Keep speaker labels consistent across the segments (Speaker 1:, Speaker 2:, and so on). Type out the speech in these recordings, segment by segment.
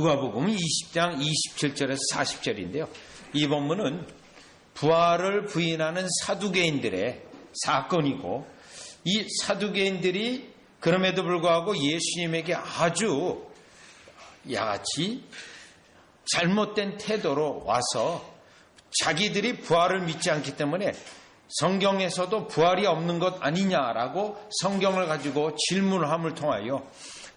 Speaker 1: 누가복음 20장 27절에서 40절인데요. 이 본문은 부활을 부인하는 사두개인들의 사건이고, 이 사두개인들이 그럼에도 불구하고 예수님에게 아주 야같이 잘못된 태도로 와서 자기들이 부활을 믿지 않기 때문에 성경에서도 부활이 없는 것 아니냐라고 성경을 가지고 질문함을 통하여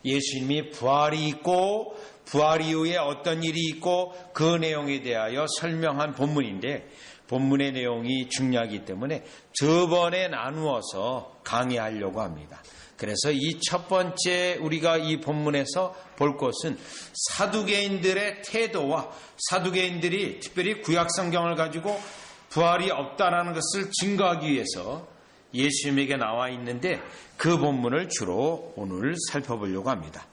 Speaker 1: 예수님이 부활이 있고 부활 이후에 어떤 일이 있고 그 내용에 대하여 설명한 본문인데, 본문의 내용이 중요하기 때문에 두 번에 나누어서 강의하려고 합니다. 그래서 이 첫 번째 우리가 이 본문에서 볼 것은 사두개인들의 태도와 사두개인들이 특별히 구약 성경을 가지고 부활이 없다라는 것을 증거하기 위해서 예수님에게 나와 있는데, 그 본문을 주로 오늘 살펴보려고 합니다.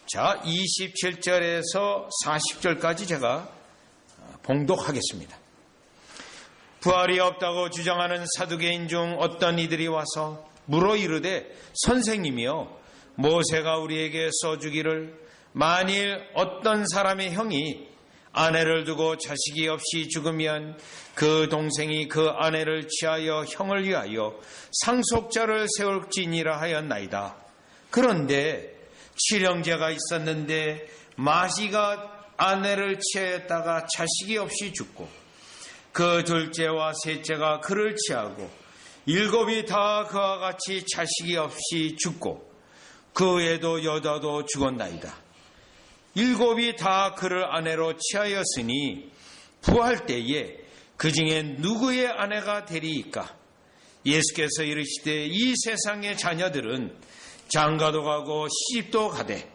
Speaker 1: 자, 27절에서 40절까지 제가 봉독하겠습니다. 부활이 없다고 주장하는 사두개인 중 어떤 이들이 와서 물어 이르되, 선생님이여, 모세가 우리에게 써주기를 만일 어떤 사람의 형이 아내를 두고 자식이 없이 죽으면 그 동생이 그 아내를 취하여 형을 위하여 상속자를 세울지니라 하였나이다. 그런데 칠형제가 있었는데 마시가 아내를 취하였다가 자식이 없이 죽고 그 둘째와 셋째가 그를 취하고 일곱이 다 그와 같이 자식이 없이 죽고 그 애도 여자도 죽었나이다. 일곱이 다 그를 아내로 취하였으니 부활 때에 그 중에 누구의 아내가 되리이까? 예수께서 이르시되, 이 세상의 자녀들은 장가도 가고 시집도 가되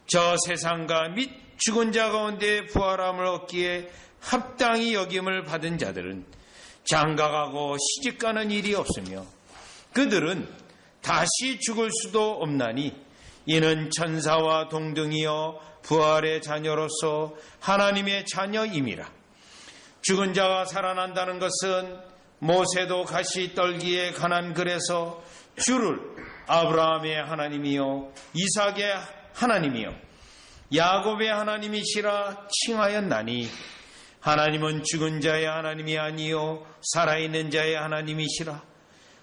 Speaker 1: 저 세상과 및 죽은 자 가운데 부활함을 얻기에 합당히 여김을 받은 자들은 장가가고 시집가는 일이 없으며 그들은 다시 죽을 수도 없나니 이는 천사와 동등이여 부활의 자녀로서 하나님의 자녀임이라. 죽은 자가 살아난다는 것은 모세도 가시 떨기에 관한 글에서 주를 아브라함의 하나님이요 이삭의 하나님이요 야곱의 하나님이시라 칭하였나니, 하나님은 죽은 자의 하나님이 아니요 살아있는 자의 하나님이시라.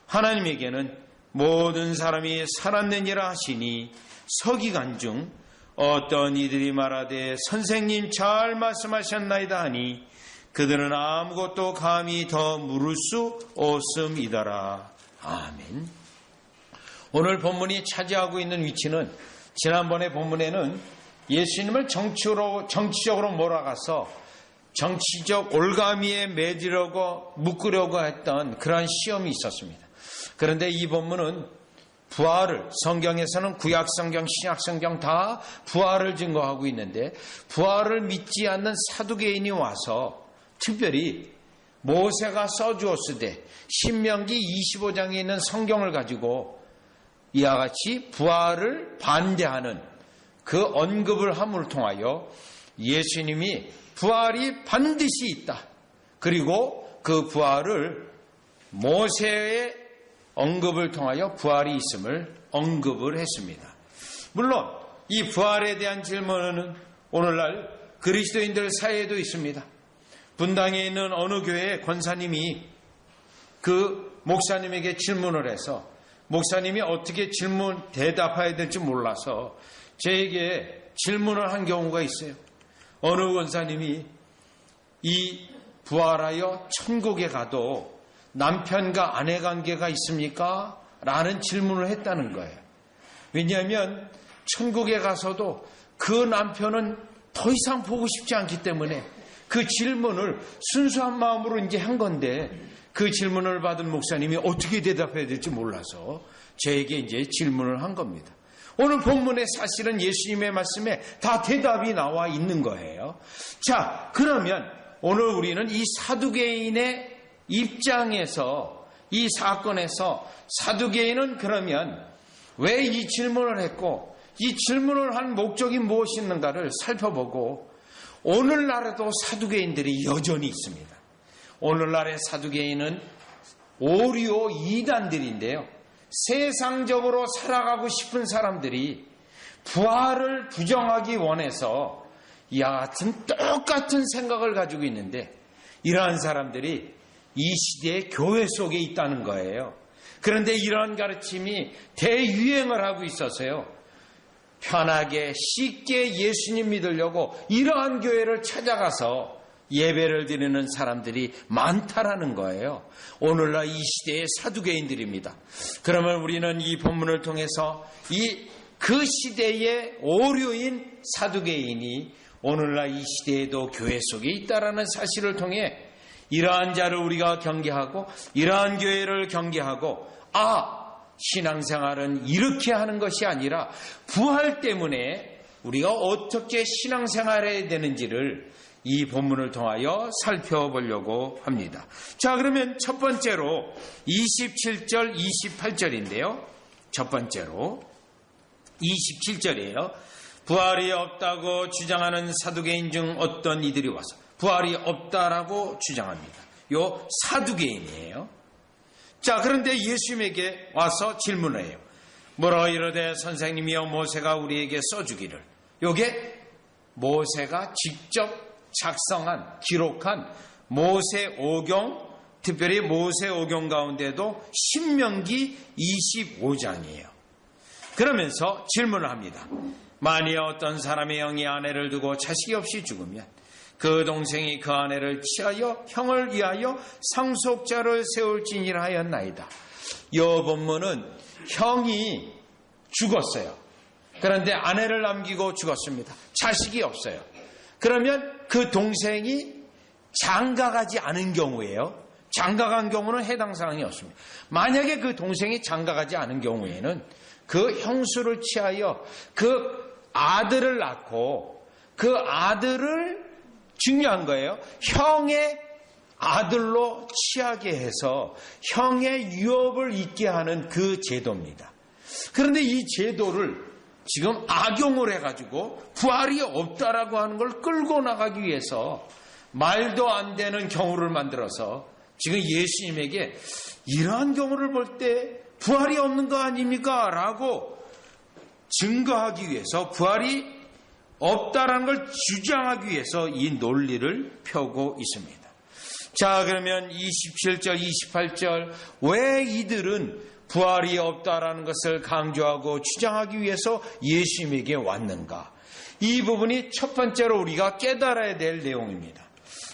Speaker 1: 하나님에게는 모든 사람이 살았느니라 하시니, 서기관 중 어떤 이들이 말하되 선생님 잘 말씀하셨나이다 하니 그들은 아무것도 감히 더 물을 수 없음이더라. 아멘. 오늘 본문이 차지하고 있는 위치는, 지난번에 본문에는 예수님을 정치적으로 몰아가서 정치적 올가미에 매지려고 묶으려고 했던 그런 시험이 있었습니다. 그런데 이 본문은 부활을, 성경에서는 구약성경, 신약성경 다 부활을 증거하고 있는데, 부활을 믿지 않는 사두개인이 와서 특별히 모세가 써주었으되 신명기 25장에 있는 성경을 가지고 이와 같이 부활을 반대하는 그 언급을 함을 통하여 예수님이 부활이 반드시 있다, 그리고 그 부활을 모세의 언급을 통하여 부활이 있음을 언급을 했습니다. 물론 이 부활에 대한 질문은 오늘날 그리스도인들 사이에도 있습니다. 분당에 있는 어느 교회의 권사님이 그 목사님에게 질문을 해서 목사님이 어떻게 대답해야 될지 몰라서 저에게 질문을 한 경우가 있어요. 어느 권사님이 이 부활하여 천국에 가도 남편과 아내 관계가 있습니까? 라는 질문을 했다는 거예요. 왜냐하면 천국에 가서도 그 남편은 더 이상 보고 싶지 않기 때문에 그 질문을 순수한 마음으로 이제 한 건데, 그 질문을 받은 목사님이 어떻게 대답해야 될지 몰라서 저에게 이제 질문을 한 겁니다. 오늘 본문에 사실은 예수님의 말씀에 다 대답이 나와 있는 거예요. 자, 그러면 오늘 우리는 이 사두개인의 입장에서, 이 사건에서 사두개인은 그러면 왜 이 질문을 했고 이 질문을 한 목적이 무엇이었는가를 살펴보고, 오늘날에도 사두개인들이 여전히 있습니다. 오늘날의 사두개인은 오리오 이단들인데요, 세상적으로 살아가고 싶은 사람들이 부활을 부정하기 원해서 이와 같은 똑같은 생각을 가지고 있는데 이러한 사람들이 이 시대의 교회 속에 있다는 거예요. 그런데 이러한 가르침이 대유행을 하고 있어서요. 편하게 쉽게 예수님 믿으려고 이러한 교회를 찾아가서 예배를 드리는 사람들이 많다라는 거예요. 오늘날 이 시대의 사두개인들입니다. 그러면 우리는 이 본문을 통해서 그 시대의 오류인 사두개인이 오늘날 이 시대에도 교회 속에 있다라는 사실을 통해 이러한 자를 우리가 경계하고 이러한 교회를 경계하고 신앙생활은 이렇게 하는 것이 아니라 부활 때문에 우리가 어떻게 신앙생활해야 되는지를 이 본문을 통하여 살펴보려고 합니다. 자, 그러면 첫 번째로 27절, 28절인데요. 첫 번째로 27절이에요. 부활이 없다고 주장하는 사두개인 중 어떤 이들이 와서 부활이 없다라고 주장합니다. 요 사두개인이에요. 자, 그런데 예수님에게 와서 질문을 해요. 뭐라 이르되 선생님이여 모세가 우리에게 써주기를. 요게 모세가 직접 작성한 기록한 모세오경, 특별히 모세오경 가운데도 신명기 25장이에요. 그러면서 질문을 합니다. 만일 어떤 사람의 형이 아내를 두고 자식이 없이 죽으면 그 동생이 그 아내를 취하여 형을 위하여 상속자를 세울지니라 하였나이다. 이 본문은 형이 죽었어요. 그런데 아내를 남기고 죽었습니다. 자식이 없어요. 그러면 그 동생이 장가가지 않은 경우에요. 장가간 경우는 해당 사항이 없습니다. 만약에 그 동생이 장가가지 않은 경우에는 그 형수를 취하여 그 아들을 낳고 그 아들을 중요한 거예요. 형의 아들로 취하게 해서 형의 유업을 잊게 하는 그 제도입니다. 그런데 이 제도를 지금 악용을 해가지고 부활이 없다라고 하는 걸 끌고 나가기 위해서 말도 안 되는 경우를 만들어서 지금 예수님에게 이러한 경우를 볼 때 부활이 없는 거 아닙니까? 라고 증거하기 위해서 부활이 없다라는 걸 주장하기 위해서 이 논리를 펴고 있습니다. 자, 그러면 27절, 28절 왜 이들은 부활이 없다라는 것을 강조하고 주장하기 위해서 예수님에게 왔는가? 이 부분이 첫 번째로 우리가 깨달아야 될 내용입니다.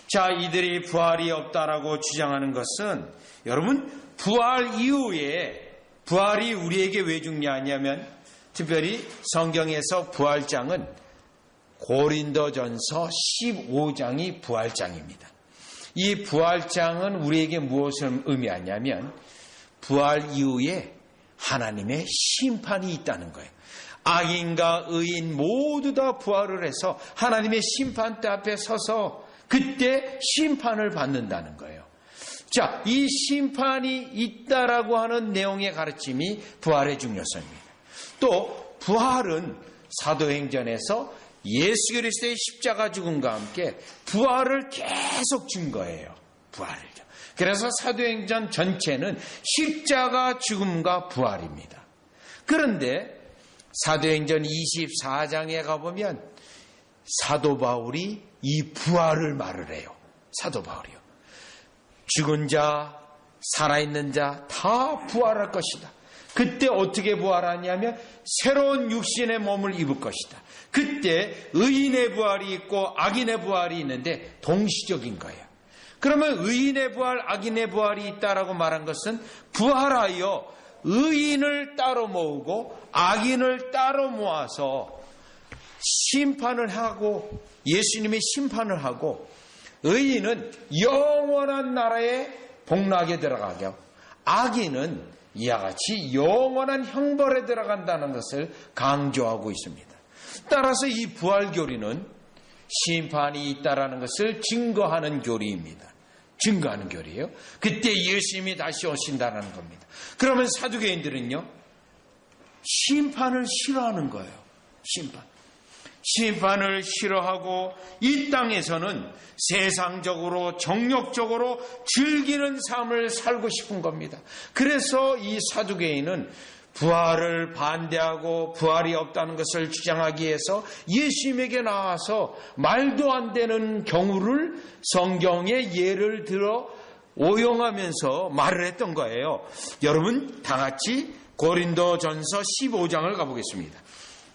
Speaker 1: 자, 이들이 부활이 없다라고 주장하는 것은 여러분 부활 이후에 부활이 우리에게 왜 중요하냐면 특별히 성경에서 부활장은 고린도전서 15장이 부활장입니다. 이 부활장은 우리에게 무엇을 의미하냐면 부활 이후에 하나님의 심판이 있다는 거예요. 악인과 의인 모두 다 부활을 해서 하나님의 심판대 앞에 서서 그때 심판을 받는다는 거예요. 자, 이 심판이 있다라고 하는 내용의 가르침이 부활의 중요성입니다. 또 부활은 사도행전에서 예수 그리스도의 십자가 죽음과 함께 부활을 계속 증거해요. 부활을. 그래서 사도행전 전체는 십자가 죽음과 부활입니다. 그런데 사도행전 24장에 가보면 사도 바울이 이 부활을 말을 해요. 사도 바울이요. 죽은 자, 살아있는 자 다 부활할 것이다. 그때 어떻게 부활하냐면 새로운 육신의 몸을 입을 것이다. 그때 의인의 부활이 있고 악인의 부활이 있는데 동시적인 거예요. 그러면 의인의 부활, 악인의 부활이 있다라고 말한 것은 부활하여 의인을 따로 모으고 악인을 따로 모아서 심판을 하고 예수님이 심판을 하고 의인은 영원한 나라에 복락에 들어가게 악인은 이와 같이 영원한 형벌에 들어간다는 것을 강조하고 있습니다. 따라서 이 부활교리는 심판이 있다라는 것을 증거하는 교리입니다. 증거하는 교리예요. 그때 예수님이 다시 오신다는 겁니다. 그러면 사두개인들은요, 심판을 싫어하는 거예요. 심판을 싫어하고 이 땅에서는 세상적으로 정욕적으로 즐기는 삶을 살고 싶은 겁니다. 그래서 이 사두개인은 부활을 반대하고 부활이 없다는 것을 주장하기 위해서 예수님에게 나와서 말도 안 되는 경우를 성경의 예를 들어 오용하면서 말을 했던 거예요. 여러분 다 같이 고린도전서 15장을 가보겠습니다.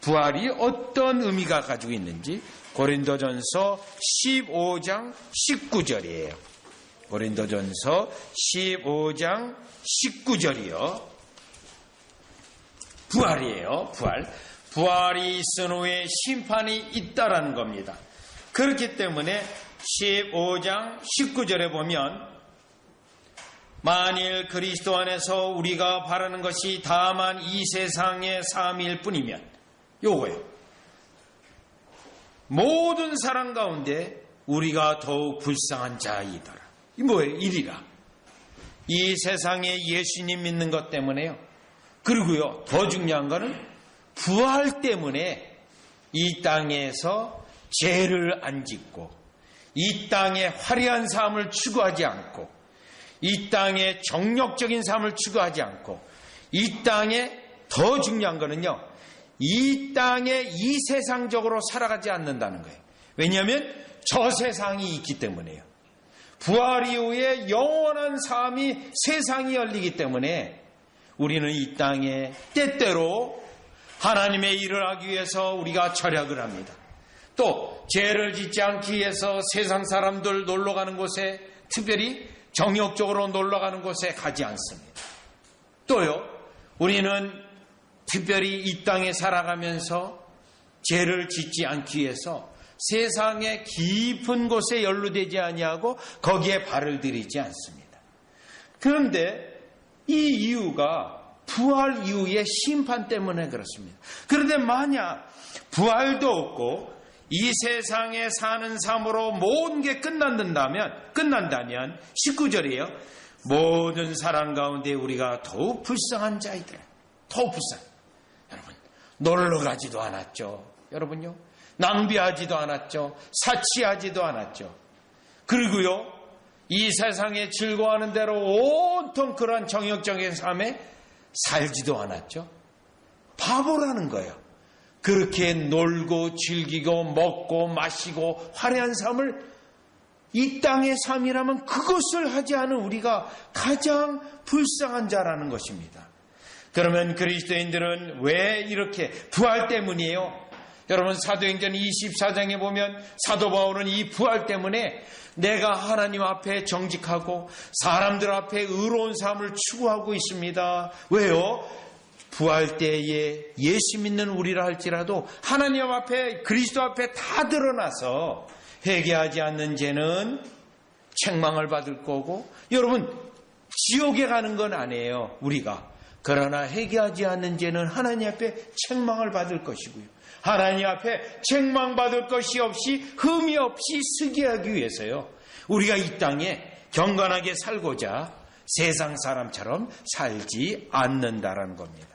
Speaker 1: 부활이 어떤 의미가 가지고 있는지 고린도전서 15장 19절이에요. 고린도전서 15장 19절이요. 부활이에요. 부활이 있은 후에 심판이 있다라는 겁니다. 그렇기 때문에 15장 19절에 보면 만일 그리스도 안에서 우리가 바라는 것이 다만 이 세상의 삶일 뿐이면 요거예요. 모든 사람 가운데 우리가 더욱 불쌍한 자이더라. 이 뭐예요? 이리라. 이 세상에 예수님 믿는 것 때문에요. 그리고요, 더 중요한 거는 부활 때문에 이 땅에서 죄를 안 짓고 이 땅에 화려한 삶을 추구하지 않고 이 땅에 정력적인 삶을 추구하지 않고 이 땅에 더 중요한 거는요, 이 땅에 이 세상적으로 살아가지 않는다는 거예요. 왜냐하면 저 세상이 있기 때문에요. 부활 이후에 영원한 삶이 세상이 열리기 때문에 우리는 이 땅에 때때로 하나님의 일을 하기 위해서 우리가 절약을 합니다. 또 죄를 짓지 않기 위해서 세상 사람들 놀러가는 곳에, 특별히 정욕적으로 놀러가는 곳에 가지 않습니다. 또요, 우리는 특별히 이 땅에 살아가면서 죄를 짓지 않기 위해서 세상의 깊은 곳에 연루되지 아니하고 거기에 발을 들이지 않습니다. 그런데 이 이유가 부활 이후의 심판 때문에 그렇습니다. 그런데 만약 부활도 없고 이 세상에 사는 삶으로 모든 게 끝난다면 19절이에요. 모든 사람 가운데 우리가 더욱 불쌍한 자이더라. 더욱 불쌍. 여러분, 놀러 가지도 않았죠. 여러분요, 낭비하지도 않았죠. 사치하지도 않았죠. 그리고요, 이 세상에 즐거워하는 대로 온통 그러한 정욕적인 삶에 살지도 않았죠. 바보라는 거예요. 그렇게 놀고 즐기고 먹고 마시고 화려한 삶을, 이 땅의 삶이라면 그것을 하지 않은 우리가 가장 불쌍한 자라는 것입니다. 그러면 그리스도인들은 왜 이렇게 부활 때문이에요? 여러분, 사도행전 24장에 보면 사도 바울은 이 부활 때문에 내가 하나님 앞에 정직하고 사람들 앞에 의로운 삶을 추구하고 있습니다. 왜요? 부활 때에 예수 믿는 우리라 할지라도 하나님 앞에, 그리스도 앞에 다 드러나서 회개하지 않는 죄는 책망을 받을 거고, 여러분, 지옥에 가는 건 아니에요, 우리가. 그러나 회개하지 않는 죄는 하나님 앞에 책망을 받을 것이고요. 하나님 앞에 책망받을 것이 없이 흠이 없이 쓰게 위해서요, 우리가 이 땅에 경건하게 살고자 세상 사람처럼 살지 않는다라는 겁니다.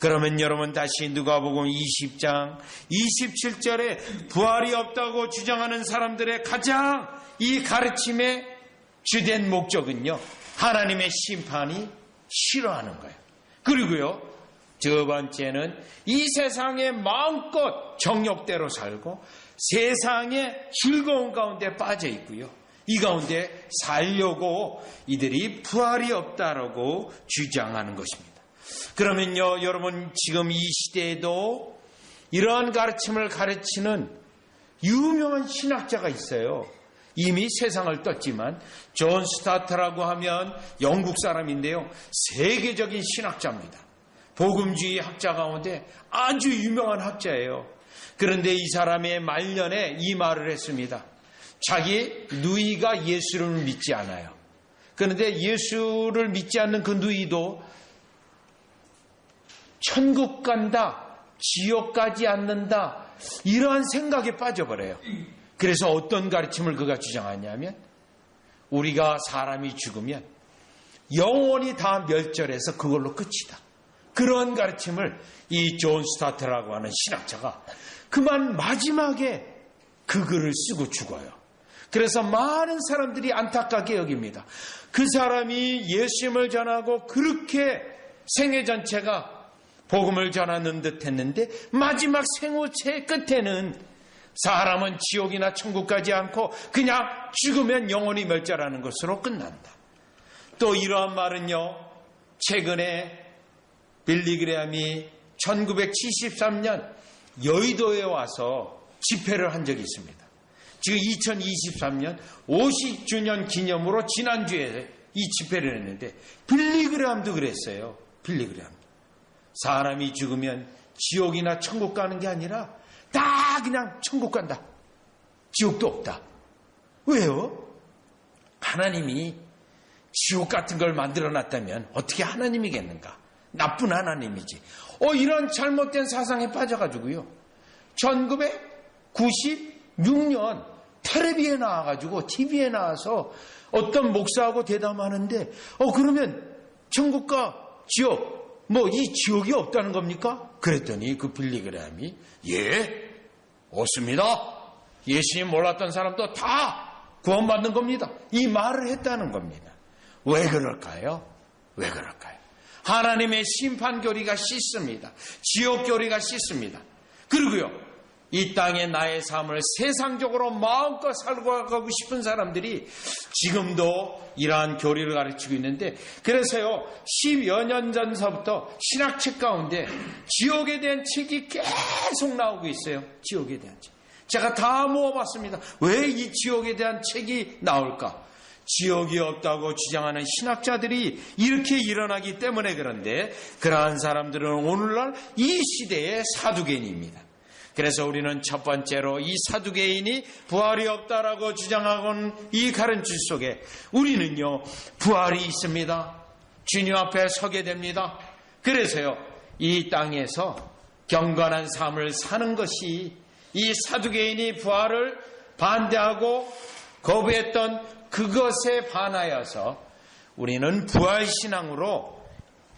Speaker 1: 그러면 여러분 다시 누가복음 20장 27절에 부활이 없다고 주장하는 사람들의 가장 이 가르침의 주된 목적은요, 하나님의 심판이 싫어하는 거예요. 그리고요, 두 번째는 이 세상에 마음껏 정욕대로 살고 세상의 즐거운 가운데 빠져 있고요, 이 가운데 살려고 이들이 부활이 없다라고 주장하는 것입니다. 그러면요, 여러분, 지금 이 시대에도 이러한 가르침을 가르치는 유명한 신학자가 있어요. 이미 세상을 떴지만 존 스타트라고 하면 영국 사람인데요, 세계적인 신학자입니다. 복음주의 학자 가운데 아주 유명한 학자예요. 그런데 이 사람의 말년에 이 말을 했습니다. 자기 누이가 예수를 믿지 않아요. 그런데 예수를 믿지 않는 그 누이도 천국 간다, 지옥 가지 않는다, 이러한 생각에 빠져버려요. 그래서 어떤 가르침을 그가 주장하냐면, 우리가 사람이 죽으면 영원히 다 멸절해서 그걸로 끝이다. 그런 가르침을 이 존 스타트라고 하는 신학자가 그만 마지막에 그 글을 쓰고 죽어요. 그래서 많은 사람들이 안타깝게 여깁니다. 그 사람이 예수님을 전하고 그렇게 생애 전체가 복음을 전하는 듯 했는데 마지막 생후체 끝에는 사람은 지옥이나 천국 가지 않고 그냥 죽으면 영원히 멸절하는 것으로 끝난다. 또 이러한 말은요, 최근에 빌리 그레함이 1973년 여의도에 와서 집회를 한 적이 있습니다. 지금 2023년 50주년 기념으로 지난주에 이 집회를 했는데 빌리 그레함도 그랬어요. 빌리 그레함. 사람이 죽으면 지옥이나 천국 가는 게 아니라 다 그냥 천국 간다. 지옥도 없다. 왜요? 하나님이 지옥 같은 걸 만들어놨다면 어떻게 하나님이겠는가? 나쁜 하나님이지. 이런 잘못된 사상에 빠져가지고요. 1996년 텔레비에 나와가지고 TV에 나와서 어떤 목사하고 대담하는데 그러면 천국과 지옥 이 지옥이 없다는 겁니까? 그랬더니 그 빌리 그레함이 없습니다. 예수님 몰랐던 사람도 다 구원받는 겁니다. 이 말을 했다는 겁니다. 왜 그럴까요? 왜 그럴까요? 하나님의 심판 교리가 씻습니다. 지옥 교리가 씻습니다. 그리고요, 이 땅에 나의 삶을 세상적으로 마음껏 살고 가고 싶은 사람들이 지금도 이러한 교리를 가르치고 있는데, 그래서요 10여 년 전서부터 신학책 가운데 지옥에 대한 책이 계속 나오고 있어요. 지옥에 대한 책. 제가 다 모아봤습니다. 왜 이 지옥에 대한 책이 나올까? 지옥이 없다고 주장하는 신학자들이 이렇게 일어나기 때문에 그런데, 그러한 사람들은 오늘날 이 시대의 사두개인입니다. 그래서 우리는 첫 번째로 이 사두개인이 부활이 없다라고 주장하고는 이 가르침 속에 우리는요, 부활이 있습니다. 주님 앞에 서게 됩니다. 그래서요, 이 땅에서 경건한 삶을 사는 것이 이 사두개인이 부활을 반대하고 거부했던 그것에 반하여서 우리는 부활신앙으로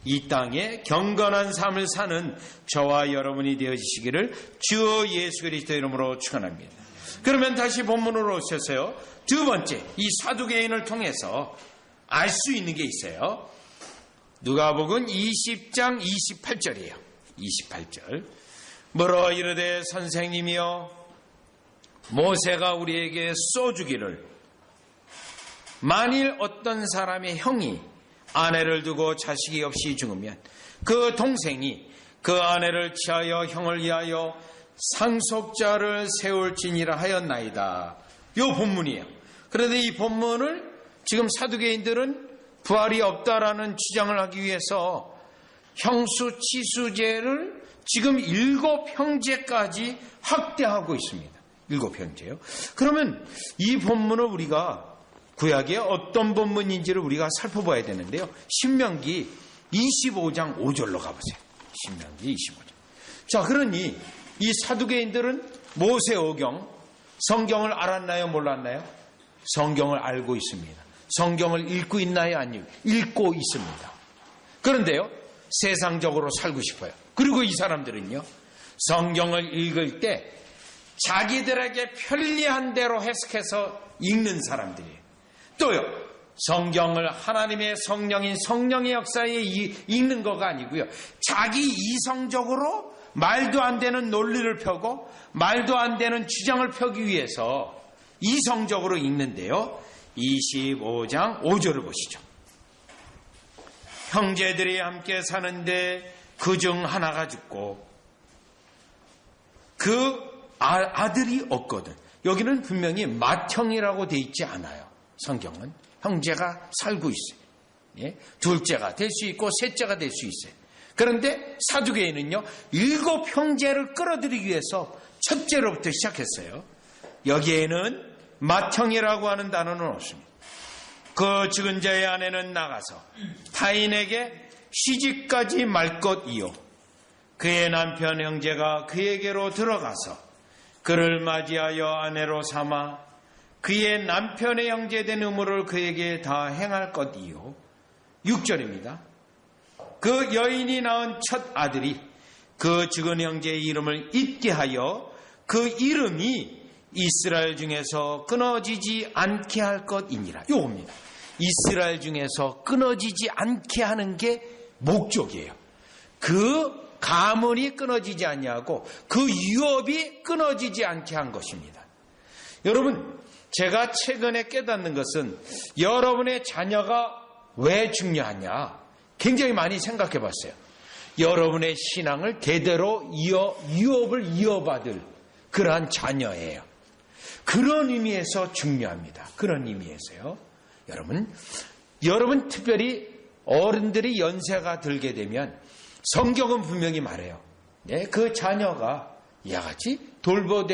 Speaker 1: 이 땅에 경건한 삶을 사는 저와 여러분이 되어지시기를 주 예수 그리스도 이름으로 축원합니다. 그러면 다시 본문으로 오셔서요, 두 번째, 이 사두개인을 통해서 알 수 있는 게 있어요. 누가복음 20장 28절이에요. 28절. 뭐라 이르되 선생님이여, 모세가 우리에게 써주기를 만일 어떤 사람의 형이 아내를 두고 자식이 없이 죽으면 그 동생이 그 아내를 취하여 형을 위하여 상속자를 세울지니라 하였나이다. 요 본문이에요. 그런데 이 본문을 지금 사두개인들은 부활이 없다라는 주장을 하기 위해서 형수치수제를 지금 7형제까지 확대하고 있습니다. 7형제요. 그러면 이 본문을 우리가 구약의 어떤 본문인지를 우리가 살펴봐야 되는데요. 신명기 25장 5절로 가보세요. 신명기 25장. 자, 그러니 이 사두개인들은 모세오경, 성경을 알았나요? 몰랐나요? 성경을 알고 있습니다. 성경을 읽고 있나요? 아니요. 읽고 있습니다. 그런데요, 세상적으로 살고 싶어요. 그리고 이 사람들은요, 성경을 읽을 때 자기들에게 편리한 대로 해석해서 읽는 사람들이에요. 또요, 성경을 하나님의 성령인 성령의 역사에 읽는 거가 아니고요, 자기 이성적으로 말도 안 되는 논리를 펴고 말도 안 되는 주장을 펴기 위해서 이성적으로 읽는데요. 25장 5절을 보시죠. 형제들이 함께 사는데 그중 하나가 죽고 그 아들이 없거든. 여기는 분명히 맏형이라고 돼 있지 않아요. 성경은 형제가 살고 있어요. 예? 둘째가 될 수 있고 셋째가 될 수 있어요. 그런데 사두개인은요, 7형제를 끌어들이기 위해서 첫째로부터 시작했어요. 여기에는 맏형이라고 하는 단어는 없습니다. 그 죽은 자의 아내는 나가서 타인에게 시집까지 말 것이요, 그의 남편 형제가 그에게로 들어가서 그를 맞이하여 아내로 삼아 그의 남편의 형제된 의무를 그에게 다 행할 것이요. 6절입니다. 그 여인이 낳은 첫 아들이 그 죽은 형제의 이름을 잊게 하여 그 이름이 이스라엘 중에서 끊어지지 않게 할 것이니라. 요겁니다. 이스라엘 중에서 끊어지지 않게 하는 게 목적이에요. 그 가문이 끊어지지 않냐고 그 유업이 끊어지지 않게 한 것입니다. 여러분, 제가 최근에 깨닫는 것은 여러분의 자녀가 왜 중요하냐 굉장히 많이 생각해 봤어요. 여러분의 신앙을 대대로 유업을 이어받을 그러한 자녀예요. 그런 의미에서 중요합니다. 그런 의미에서요. 여러분 특별히 어른들이 연세가 들게 되면 성경은 분명히 말해요. 네, 그 자녀가 이와 같이 돌보도록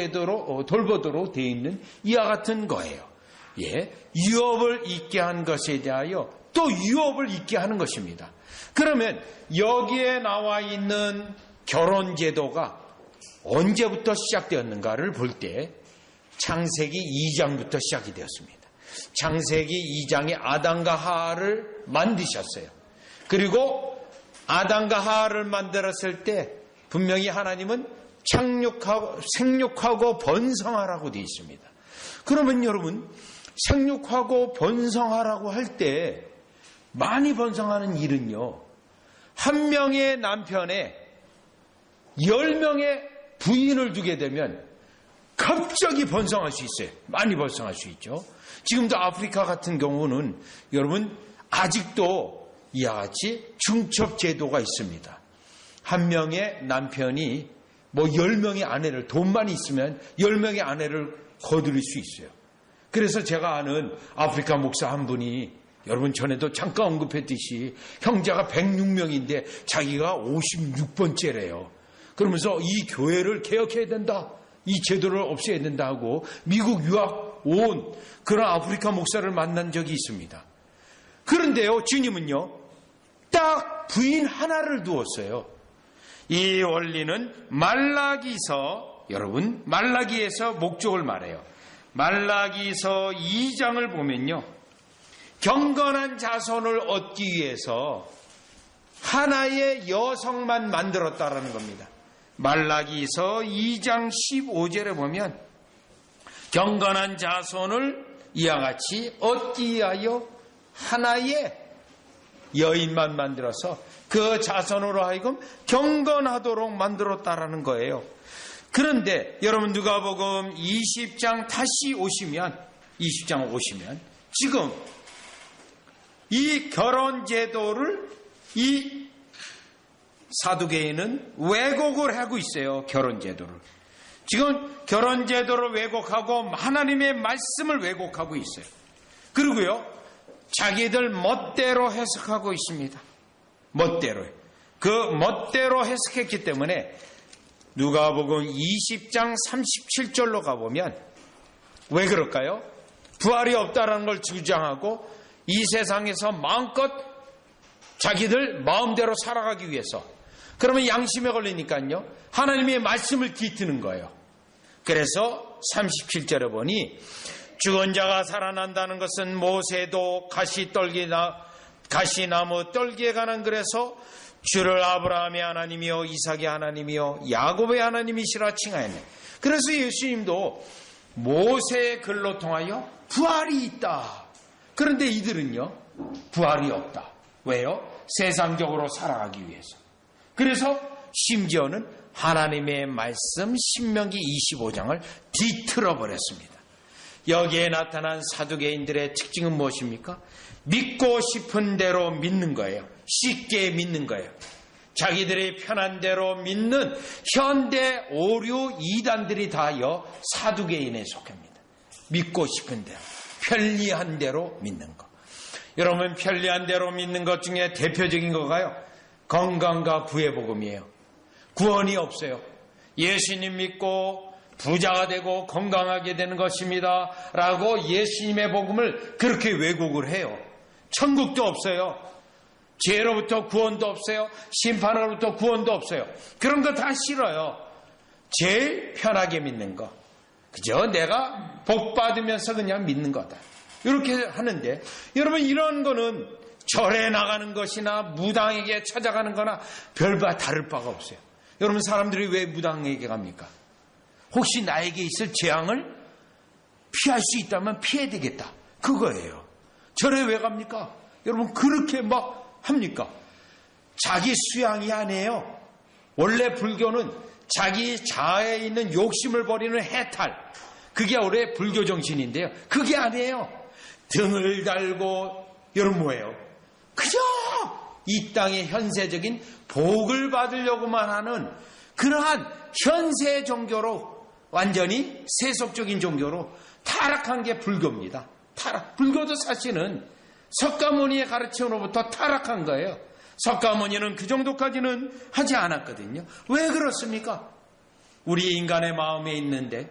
Speaker 1: 되어 있는 이와 같은 거예요. 예, 유업을 잊게 한 것에 대하여 또 유업을 잊게 하는 것입니다. 그러면 여기에 나와 있는 결혼 제도가 언제부터 시작되었는가를 볼 때 창세기 2장부터 시작이 되었습니다. 창세기 2장에 아담과 하와를 만드셨어요. 그리고 아담과 하와를 만들었을 때 분명히 하나님은 생육하고 번성하라고 되어 있습니다. 그러면 여러분, 생육하고 번성하라고 할 때 많이 번성하는 일은요, 한 명의 남편에 10명의 부인을 두게 되면 갑자기 번성할 수 있어요. 많이 번성할 수 있죠. 지금도 아프리카 같은 경우는 여러분 아직도 이와 같이 중첩 제도가 있습니다. 한 명의 남편이 10명의 아내를, 돈만 있으면 10명의 아내를 거두릴 수 있어요. 그래서 제가 아는 아프리카 목사 한 분이, 여러분 전에도 잠깐 언급했듯이 형제가 106명인데 자기가 56번째래요. 그러면서 이 교회를 개혁해야 된다, 이 제도를 없애야 된다 하고 미국 유학 온 그런 아프리카 목사를 만난 적이 있습니다. 그런데요, 주님은요 딱 부인 하나를 두었어요. 이 원리는 말라기서, 여러분 말라기에서 목적을 말해요. 말라기서 2장을 보면요, 경건한 자손을 얻기 위해서 하나의 여성만 만들었다라는 겁니다. 말라기서 2장 15절에 보면 경건한 자손을 이와 같이 얻기 위하여 하나의 여인만 만들어서 그 자손으로 하여금 경건하도록 만들었다라는 거예요. 그런데 여러분 누가복음 20장 다시 오시면, 20장 오시면 지금 이 결혼 제도를 이 사두개인은 왜곡을 하고 있어요. 결혼 제도를. 지금 결혼 제도를 왜곡하고 하나님의 말씀을 왜곡하고 있어요. 그리고요, 자기들 멋대로 해석하고 있습니다. 멋대로요. 그 멋대로 해석했기 때문에 누가복음 20장 37절로 가보면 왜 그럴까요? 부활이 없다라는 걸 주장하고 이 세상에서 마음껏 자기들 마음대로 살아가기 위해서, 그러면 양심에 걸리니까요 하나님의 말씀을 뒤트는 거예요. 그래서 37절에 보니 죽은 자가 살아난다는 것은 모세도 가시나무 떨기에 관한 글에서 주를 아브라함의 하나님이요 이삭의 하나님이요 야곱의 하나님이시라 칭하였네. 그래서 예수님도 모세의 글로 통하여 부활이 있다. 그런데 이들은요 부활이 없다. 왜요? 세상적으로 살아가기 위해서. 그래서 심지어는 하나님의 말씀 신명기 25장을 뒤틀어 버렸습니다. 여기에 나타난 사두개인들의 특징은 무엇입니까? 믿고 싶은 대로 믿는 거예요. 쉽게 믿는 거예요. 자기들이 편한 대로 믿는 현대 오류 이단들이 다여 사두개인에 속합니다. 믿고 싶은 대로, 편리한 대로 믿는 것. 여러분, 편리한 대로 믿는 것 중에 대표적인 거가요, 건강과 부의 복음이에요. 구원이 없어요. 예수님 믿고 부자가 되고 건강하게 되는 것입니다 라고 예수님의 복음을 그렇게 왜곡을 해요. 천국도 없어요. 죄로부터 구원도 없어요. 심판으로부터 구원도 없어요. 그런 거 다 싫어요. 제일 편하게 믿는 거, 그저 내가 복 받으면서 그냥 믿는 거다, 이렇게 하는데, 여러분 이런 거는 절에 나가는 것이나 무당에게 찾아가는 거나 별바 다를 바가 없어요. 여러분, 사람들이 왜 무당에게 갑니까? 혹시 나에게 있을 재앙을 피할 수 있다면 피해야 되겠다, 그거예요. 절에 왜 갑니까? 여러분 그렇게 막 합니까? 자기 수양이 아니에요. 원래 불교는 자기 자아에 있는 욕심을 버리는 해탈, 그게 원래 불교 정신인데요. 그게 아니에요. 등을 달고 여러분 뭐예요? 그저 이 땅의 현세적인 복을 받으려고만 하는 그러한 현세 종교로, 완전히 세속적인 종교로 타락한 게 불교입니다. 타락. 불교도 사실은 석가모니의 가르침으로부터 타락한 거예요. 석가모니는 그 정도까지는 하지 않았거든요. 왜 그렇습니까? 우리 인간의 마음에 있는데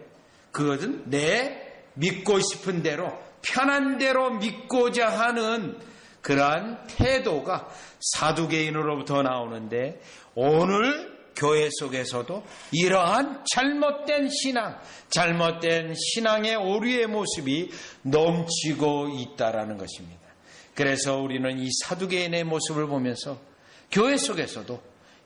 Speaker 1: 그것은 내 믿고 싶은 대로, 편한 대로 믿고자 하는 그러한 태도가 사두개인으로부터 나오는데, 오늘 교회 속에서도 이러한 잘못된 신앙의 오류의 모습이 넘치고 있다라는 것입니다. 그래서 우리는 이 사두개인의 모습을 보면서 교회 속에서도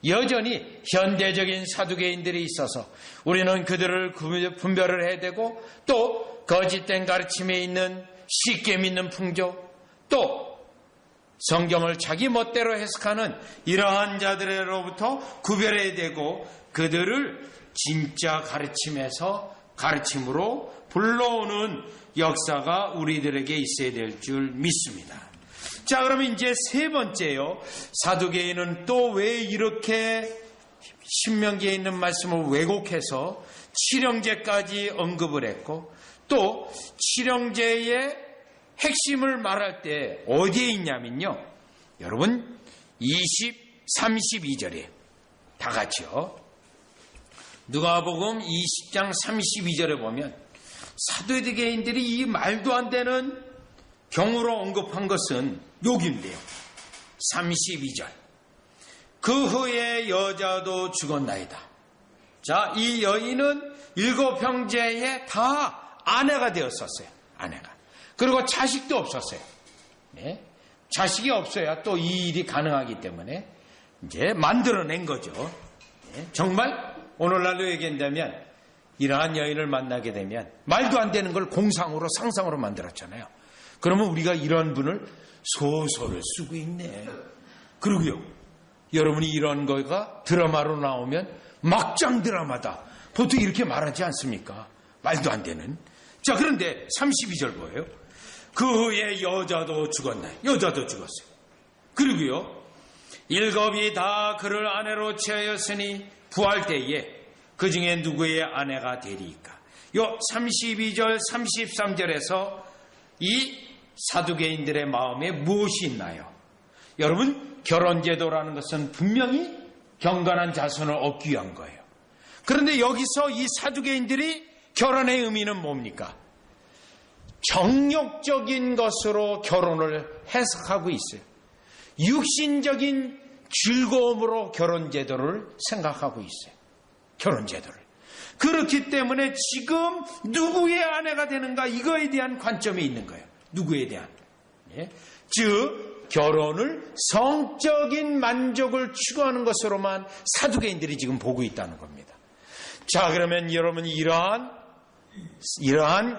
Speaker 1: 여전히 현대적인 사두개인들이 있어서 우리는 그들을 분별을 해야 되고, 또 거짓된 가르침에 있는 쉽게 믿는 풍조, 또 성경을 자기 멋대로 해석하는 이러한 자들로부터 구별해야 되고, 그들을 진짜 가르침으로 불러오는 역사가 우리들에게 있어야 될 줄 믿습니다. 자, 그러면 이제 세 번째요. 사두개인은 또 왜 이렇게 신명기에 있는 말씀을 왜곡해서 칠형제까지 언급을 했고, 또 칠형제의 핵심을 말할 때 어디에 있냐면요, 여러분 32절에 다 같이요. 누가복음 20장 32절에 보면 사두개인들이 이 말도 안 되는 경우로 언급한 것은 여기인데요. 32절. 그 후에 여자도 죽었나이다. 자, 이 여인은 7형제에 다 아내가 되었었어요. 아내가. 그리고 자식도 없었어요. 네? 자식이 없어야 또 이 일이 가능하기 때문에 이제 만들어낸 거죠. 네? 정말 오늘날로 얘기한다면 이러한 여인을 만나게 되면 말도 안 되는 걸 공상으로, 상상으로 만들었잖아요. 그러면 우리가 이런 분을 소설을 쓰고 있네. 그러고요, 여러분이 이런 거가 드라마로 나오면 막장 드라마다 보통 이렇게 말하지 않습니까? 말도 안 되는. 자, 그런데 32절 뭐예요? 그 후에 여자도 죽었나요? 여자도 죽었어요. 그리고요, 7이 다 그를 아내로 취하였으니 부활 때에 그 중에 누구의 아내가 되리이까? 요 32절 33절에서 이 사두개인들의 마음에 무엇이 있나요? 여러분, 결혼제도라는 것은 분명히 경건한 자손을 얻기 위한 거예요. 그런데 여기서 이 사두개인들이 결혼의 의미는 뭡니까? 정욕적인 것으로 결혼을 해석하고 있어요. 육신적인 즐거움으로 결혼제도를 생각하고 있어요. 결혼제도를. 그렇기 때문에 지금 누구의 아내가 되는가, 이거에 대한 관점이 있는 거예요. 누구에 대한. 예? 즉 결혼을 성적인 만족을 추구하는 것으로만 사두개인들이 지금 보고 있다는 겁니다. 자, 그러면 여러분, 이러한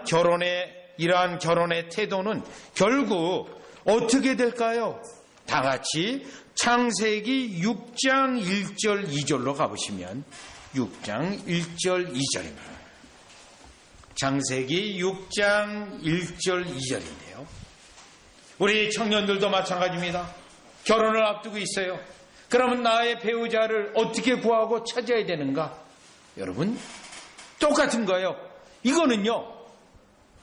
Speaker 1: 결혼의 태도는 결국 어떻게 될까요? 다 같이 창세기 6장 1절 2절로 가보시면 6장 1절 2절입니다. 창세기 6장 1절 2절인데요. 우리 청년들도 마찬가지입니다. 결혼을 앞두고 있어요. 그러면 나의 배우자를 어떻게 구하고 찾아야 되는가? 여러분, 똑같은 거예요. 이거는요,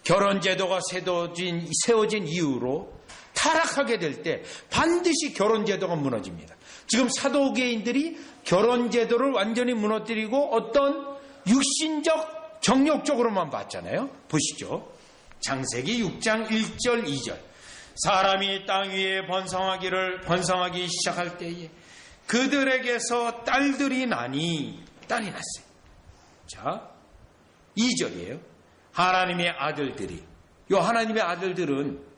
Speaker 1: 결혼제도가 세워진 이후로 타락하게 될 때 반드시 결혼제도가 무너집니다. 지금 사두개인들이 결혼제도를 완전히 무너뜨리고 어떤 육신적, 정욕적으로만 봤잖아요. 보시죠. 창세기 6장 1절 2절. 사람이 땅 위에 번성하기 시작할 때에 그들에게서 딸이 났어요. 자, 2절이에요. 하나님의 아들들이, 요 하나님의 아들들은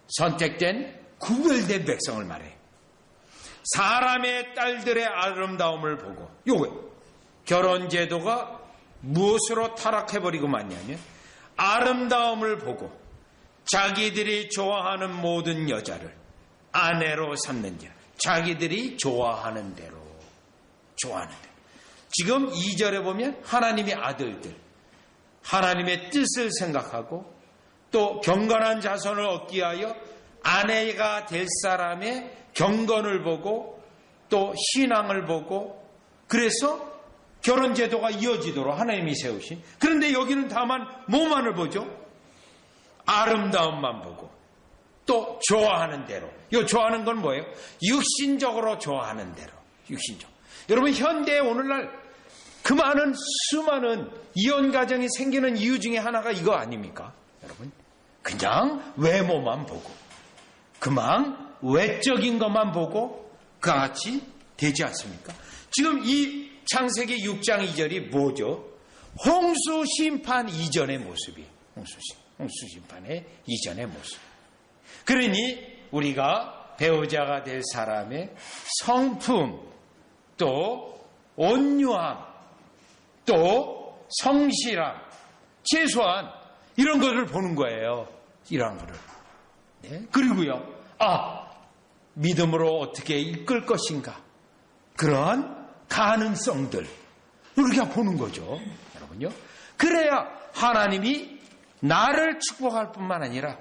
Speaker 1: 선택된 구별된 백성을 말해요. 사람의 딸들의 아름다움을 보고, 요거 결혼제도가 무엇으로 타락해버리고 말냐면 아름다움을 보고 자기들이 좋아하는 모든 여자를 아내로 삼는지라. 자기들이 좋아하는 대로. 좋아하는 대로. 지금 2절에 보면 하나님의 아들들, 하나님의 뜻을 생각하고 또 경건한 자손을 얻기 위하여 아내가 될 사람의 경건을 보고 또 신앙을 보고 그래서 결혼 제도가 이어지도록 하나님이 세우신. 그런데 여기는 다만 뭐만을 보죠? 아름다움만 보고 또 좋아하는 대로. 이 좋아하는 건 뭐예요? 육신적으로 좋아하는 대로. 육신적. 여러분 현대 오늘날 그 많은 수많은 이혼 가정이 생기는 이유 중에 하나가 이거 아닙니까? 여러분 그냥 외모만 보고 그만 외적인 것만 보고 같이 되지 않습니까? 지금 이 창세기 6장 2절이 뭐죠? 홍수 심판 이전의 모습이에요. 홍수 심판의 이전의 모습. 그러니 우리가 배우자가 될 사람의 성품, 또 온유함, 또 성실함, 최소한 이런 것을 보는 거예요. 이런 거를. 네? 그리고요, 믿음으로 어떻게 이끌 것인가. 그러한 가능성들. 우리가 보는 거죠. 여러분요. 그래야 하나님이 나를 축복할 뿐만 아니라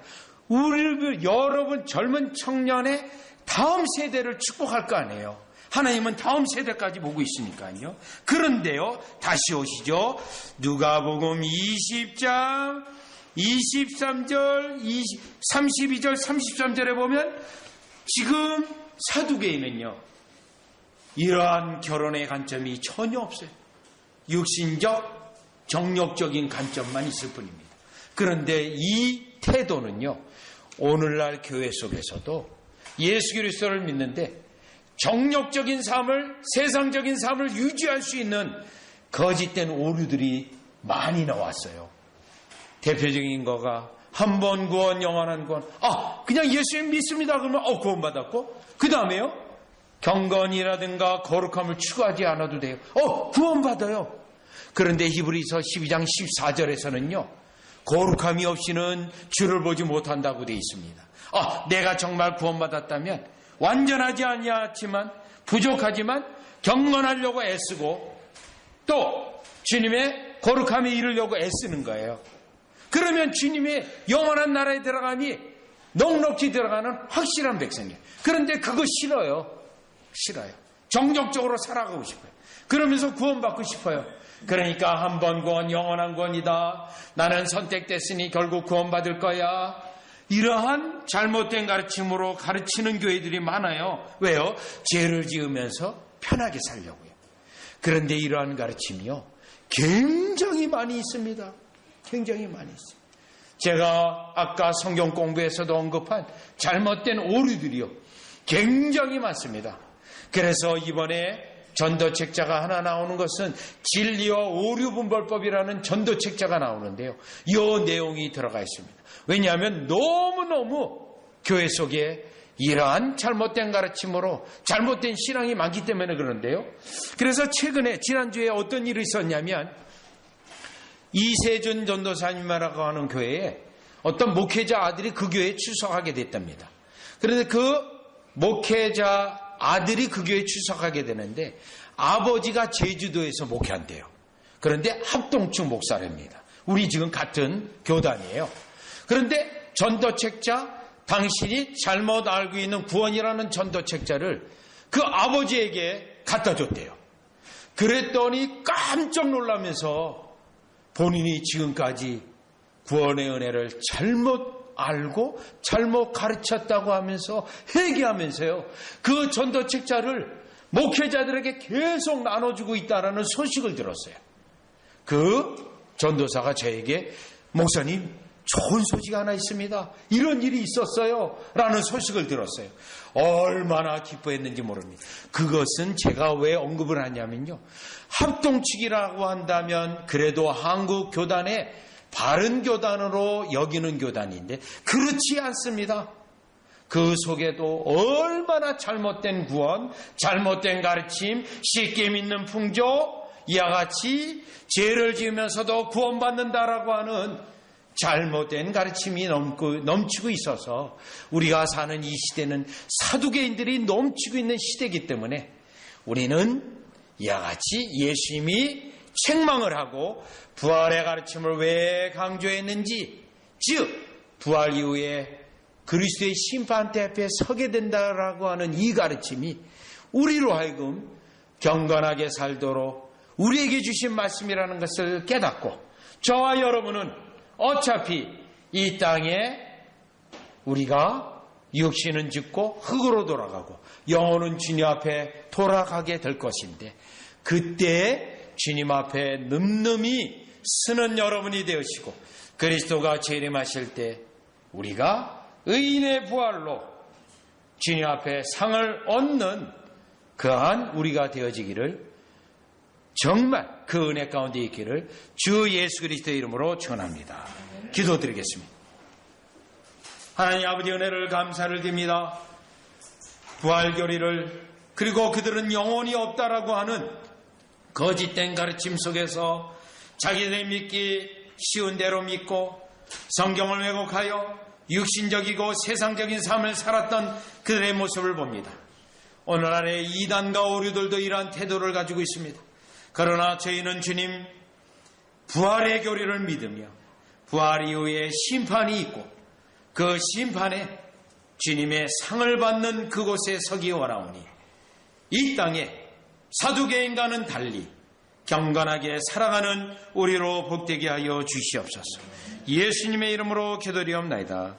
Speaker 1: 여러분 젊은 청년의 다음 세대를 축복할 거 아니에요. 하나님은 다음 세대까지 보고 있으니까요. 그런데요, 다시 오시죠. 누가복음 20장 23절, 32절, 33절에 보면 지금 사두개인은요, 이러한 결혼의 관점이 전혀 없어요. 육신적, 정력적인 관점만 있을 뿐입니다. 그런데 이 태도는요, 오늘날 교회 속에서도 예수 그리스도를 믿는데 정력적인 삶을, 세상적인 삶을 유지할 수 있는 거짓된 오류들이 많이 나왔어요. 대표적인 거가 한 번 구원, 영원한 구원. 그냥 예수님 믿습니다. 그러면 구원받았고, 그 다음에요, 경건이라든가 거룩함을 추구하지 않아도 돼요. 구원받아요. 그런데 히브리서 12장 14절에서는요, 거룩함이 없이는 주를 보지 못한다고 되어 있습니다. 내가 정말 구원받았다면 완전하지 아니하지만 부족하지만 경건하려고 애쓰고 또 주님의 거룩함에 이르려고 애쓰는 거예요. 그러면 주님의 영원한 나라에 들어가니 넉넉히 들어가는 확실한 백성이에요. 그런데 그거 싫어요. 정적적으로 살아가고 싶어요. 그러면서 구원받고 싶어요. 그러니까 한 번 구원, 영원한 구원이다. 나는 선택됐으니 결국 구원받을 거야. 이러한 잘못된 가르침으로 가르치는 교회들이 많아요. 왜요? 죄를 지으면서 편하게 살려고요. 그런데 이러한 가르침이요, 굉장히 많이 있습니다. 굉장히 많이 있어요. 제가 아까 성경 공부에서도 언급한 잘못된 오류들이요, 굉장히 많습니다. 그래서 이번에 전도책자가 하나 나오는 것은 진리와 오류분별법이라는 전도책자가 나오는데요. 이 내용이 들어가 있습니다. 왜냐하면 너무너무 교회 속에 이러한 잘못된 가르침으로 잘못된 신앙이 많기 때문에 그런데요. 그래서 최근에 지난주에 어떤 일이 있었냐면 이세준 전도사님이라고 하는 교회에 어떤 목회자 아들이 그 교회에 출석하게 됐답니다. 그런데 그 목회자 아들이 그 교회에 출석하게 되는데 아버지가 제주도에서 목회한대요. 그런데 합동층 목사랍니다. 우리 지금 같은 교단이에요. 그런데 전도책자, 당신이 잘못 알고 있는 구원이라는 전도책자를 그 아버지에게 갖다 줬대요. 그랬더니 깜짝 놀라면서 본인이 지금까지 구원의 은혜를 잘못 알고 잘못 가르쳤다고 하면서 회개하면서요, 그 전도책자를 목회자들에게 계속 나눠주고 있다는 소식을 들었어요. 그 전도사가 저에게 목사님, 좋은 소식 하나 있습니다. 이런 일이 있었어요. 라는 소식을 들었어요. 얼마나 기뻐했는지 모릅니다. 그것은 제가 왜 언급을 하냐면요, 합동측이라고 한다면 그래도 한국 교단의 바른 교단으로 여기는 교단인데 그렇지 않습니다. 그 속에도 얼마나 잘못된 구원, 잘못된 가르침, 쉽게 믿는 풍조, 이와 같이 죄를 지으면서도 구원받는다라고 하는 잘못된 가르침이 넘치고 있어서 우리가 사는 이 시대는 사두개인들이 넘치고 있는 시대이기 때문에 우리는 이와 같이 예수님이 책망을 하고 부활의 가르침을 왜 강조했는지, 즉 부활 이후에 그리스도의 심판대 앞에 서게 된다라고 하는 이 가르침이 우리로 하여금 경건하게 살도록 우리에게 주신 말씀이라는 것을 깨닫고, 저와 여러분은 어차피 이 땅에 우리가 육신은 죽고 흙으로 돌아가고 영혼은 주님 앞에 돌아가게 될 것인데, 그때 주님 앞에 늠름히 서는 여러분이 되으시고 그리스도가 재림하실 때 우리가 의인의 부활로 주님 앞에 상을 얻는 그러한 우리가 되어지기를, 정말 그 은혜 가운데 있기를 주 예수 그리스도의 이름으로 축원합니다. 기도드리겠습니다. 하나님 아버지, 은혜를 감사를 드립니다. 부활교리를, 그리고 그들은 영혼이 없다라고 하는 거짓된 가르침 속에서 자기들이 믿기 쉬운 대로 믿고 성경을 왜곡하여 육신적이고 세상적인 삶을 살았던 그들의 모습을 봅니다. 오늘날의 이단과 오류들도 이러한 태도를 가지고 있습니다. 그러나 저희는 주님 부활의 교리를 믿으며 부활 이후에 심판이 있고 그 심판에 주님의 상을 받는 그곳에 서기 원하오니 이 땅에 사두개인과는 달리 경건하게 살아가는 우리로 복되게 하여 주시옵소서. 예수님의 이름으로 기도드리옵나이다.